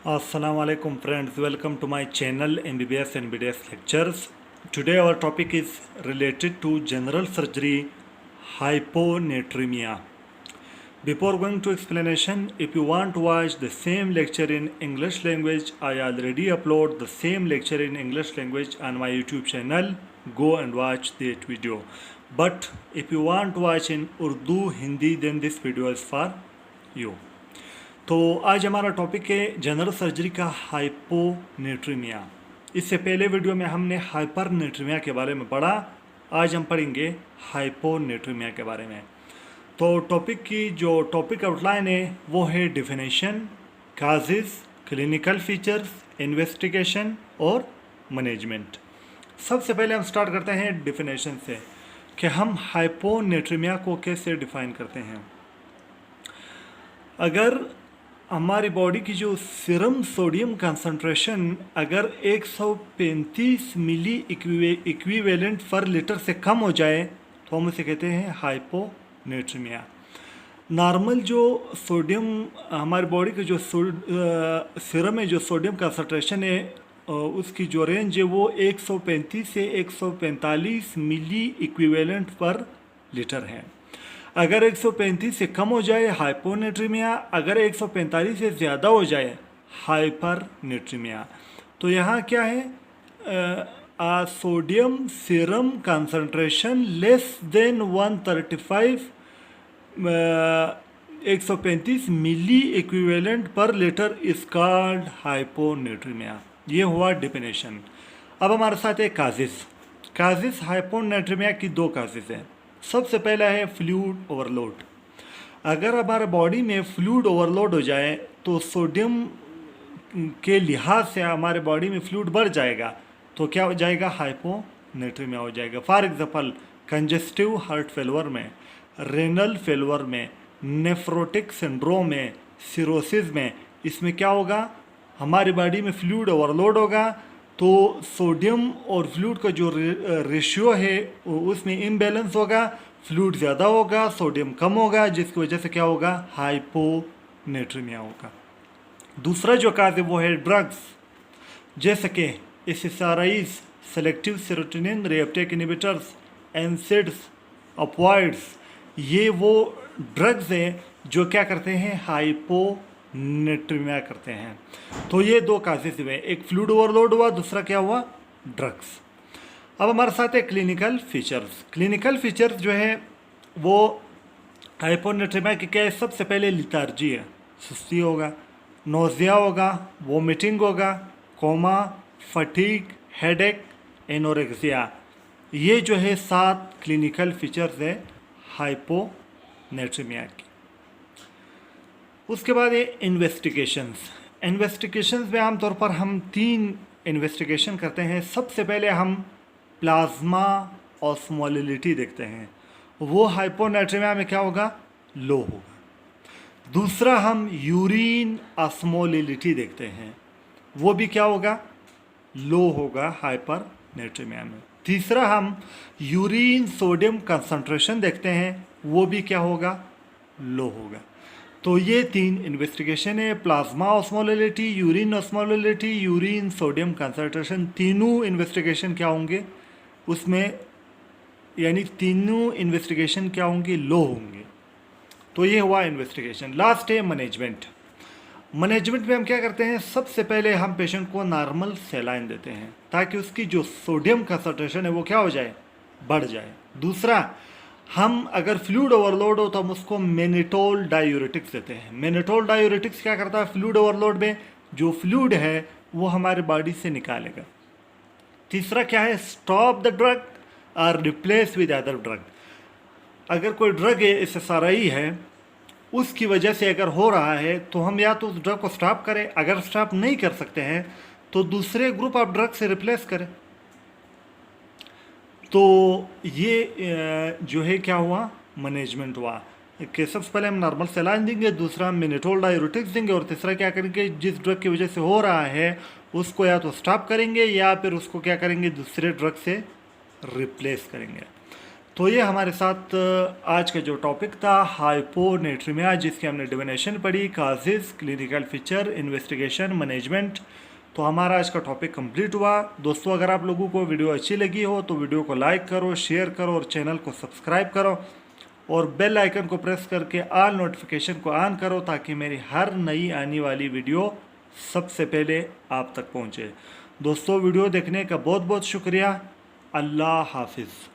Assalamu alaikum friends, welcome to my channel MBBS and BDS lectures. Today our topic is related to general surgery hyponatremia. Before going to explanation, if you want to watch the same lecture in English language, I already upload the same lecture in English language on my YouTube channel. Go and watch that video. But if you want to watch in Urdu, Hindi, then this video is for you. तो आज हमारा topic है general surgery का hyponatraemia. इससे पहले video में हमने हाइपरनेट्रीमिया के बारे में पढ़ा। आज हम पढ़ेंगे हाइपोनेट्रीमिया के बारे में। तो टॉपिक की जो टॉपिक आउटलाइन है वो है definition, causes, clinical features, investigation और मैनेजमेंट। सबसे पहले हम स्टार्ट करते हैं डिफिनेशन से कि हम हाइपोनेट्रीमिया को कैसे डिफाइन करते हैं। अगर हमारी बॉडी की जो सीरम सोडियम कंसंट्रेशन अगर 135 मिली इक्विवेलेंट पर लीटर से कम हो जाए तो हम उसे कहते हैं हाइपोनेट्रीमिया। नॉर्मल जो सोडियम हमारी बॉडी की जो सीरम में जो सोडियम कंसंट्रेशन है उसकी जो रेंज है वो 135 से 145 मिली इक्विवेलेंट पर लीटर है। अगर 135 से कम हो जाए हाइपोनेट्रीमिया, अगर 145 से ज़्यादा हो जाए हाइपरनेट्रीमिया। तो यहाँ क्या है, sodium serum concentration less than 135 135 milliequivalent per litre is called hyponatraemia. ये हुआ डिफिनेशन। अब हमारे साथ है काजेस हाइपोनेट्रीमिया की दो काजेस हैं। सबसे पहला है फ्लूइड ओवरलोड। अगर हमारे बॉडी में फ्लूइड ओवरलोड हो जाए तो सोडियम के लिहाज से हमारे बॉडी में फ्लूइड बढ़ जाएगा तो क्या हो जाएगा, हाइपोनेट्रीमिया हो जाएगा। फॉर एग्जांपल कंजेस्टिव हार्ट फेलवर में, रेनल फेलवर में, नेफ्रोटिक सिंड्रोम में, सिरोसिस में, इसमें क्या होगा, हमारी बॉडी में फ्लूइड ओवरलोड होगा तो सोडियम और फ्लूइड का जो रेशियो है उसमें इम्बैलेंस होगा, फ्लूइड ज़्यादा होगा, सोडियम कम होगा, जिसकी वजह से क्या होगा, हाइपोनेट्रीमिया होगा। दूसरा जो काज है वो है ड्रग्स, जैसे कि SSRIs, selective serotonin reuptake inhibitors, NSAIDs, opioids. ये वो ड्रग्स हैं जो क्या करते हैं, हाइपोनेट्रीमिया करते हैं। तो ये दो काजेस हुए, एक फ्लूइड ओवरलोड हुआ, दूसरा क्या हुआ, ड्रग्स। अब हमारे साथ है क्लिनिकल फीचर्स। क्लिनिकल फीचर्स जो है वो हाइपोनेट्रीमिया की क्या है, सबसे पहले लिथार्जी है, सुस्ती होगा, नोजिया होगा, वोमिटिंग होगा, कोमा, फटीग, हेडेक, एनोरेक्सिया। ये जो है 7 क्लिनिकल फीचर्स है हाइपोनेट्रीमिया की। उसके बाद ये इन्वेस्टिगेशंस में आमतौर पर हम 3 इन्वेस्टिगेशन करते हैं। सबसे पहले हम प्लाज्मा ऑस्मोलिटी देखते हैं, वो हाइपोनेट्रीमिया में क्या होगा, लो होगा। दूसरा हम यूरिन ऑस्मोलिटी देखते हैं, वो भी क्या होगा, लो होगा हाइपरनेट्रीमिया में। तीसरा हम यूरिन सोडियम कंसंट्रेशन देखते हैं, वो भी क्या होगा, लो होगा। तो ये 3 इन्वेस्टिगेशन है, plasma osmolality, urine osmolality, urine sodium concentration. तीनों इन्वेस्टिगेशन क्या होंगे उसमें, यानी तीनों इन्वेस्टिगेशन क्या होंगे, लो होंगे। तो ये हुआ इन्वेस्टिगेशन। लास्ट है मैनेजमेंट। मैनेजमेंट में हम क्या करते हैं, सबसे पहले हम पेशेंट को नॉर्मल सैलाइन देते हैं ताकि उसकी जो सोडियम कंसंट्रेशन है वो क्या हो जाए, बढ़ जाए। दूसरा, हम अगर फ्लूइड ओवरलोड हो तो हम उसको मेनिटोल डायूरेटिक्स देते हैं। मेनिटोल डायूरेटिक्स क्या करता है, फ्लूइड ओवरलोड में जो फ्लूइड है वो हमारे बॉडी से निकालेगा। तीसरा क्या है, स्टॉप द ड्रग और रिप्लेस विद अदर ड्रग। अगर कोई ड्रग है, एसएसआरआई है, उसकी वजह से अगर हो रहा है तो हम या तो उस ड्रग को स्टॉप करें, अगर स्टॉप नहीं कर सकते हैं तो दूसरे ग्रुप ऑफ ड्रग से रिप्लेस करें। तो ये जो है क्या हुआ, मैनेजमेंट हुआ कि सबसे पहले हम नॉर्मल सैलाइन देंगे, दूसरा हम मेनिटोल डायूरेटिक्स देंगे और तीसरा क्या करेंगे, जिस ड्रग की वजह से हो रहा है उसको या तो स्टॉप करेंगे या फिर उसको क्या करेंगे, दूसरे ड्रग से रिप्लेस करेंगे। तो ये हमारे साथ आज का जो टॉपिक था हाइपोनेट्रीमिया, जिसकी हमने डेफिनेशन पढ़ी, causes, clinical feature, investigation, management. तो हमारा आज का टॉपिक कंप्लीट हुआ। दोस्तों, अगर आप लोगों को वीडियो अच्छी लगी हो तो वीडियो को लाइक करो, शेयर करो और चैनल को सब्सक्राइब करो और बेल आइकन को प्रेस करके ऑल नोटिफिकेशन को ऑन करो ताकि मेरी हर नई आने वाली वीडियो सबसे पहले आप तक पहुंचे। दोस्तों, वीडियो देखने का बहुत बहुत शुक्रिया। अल्लाह हाफिज़।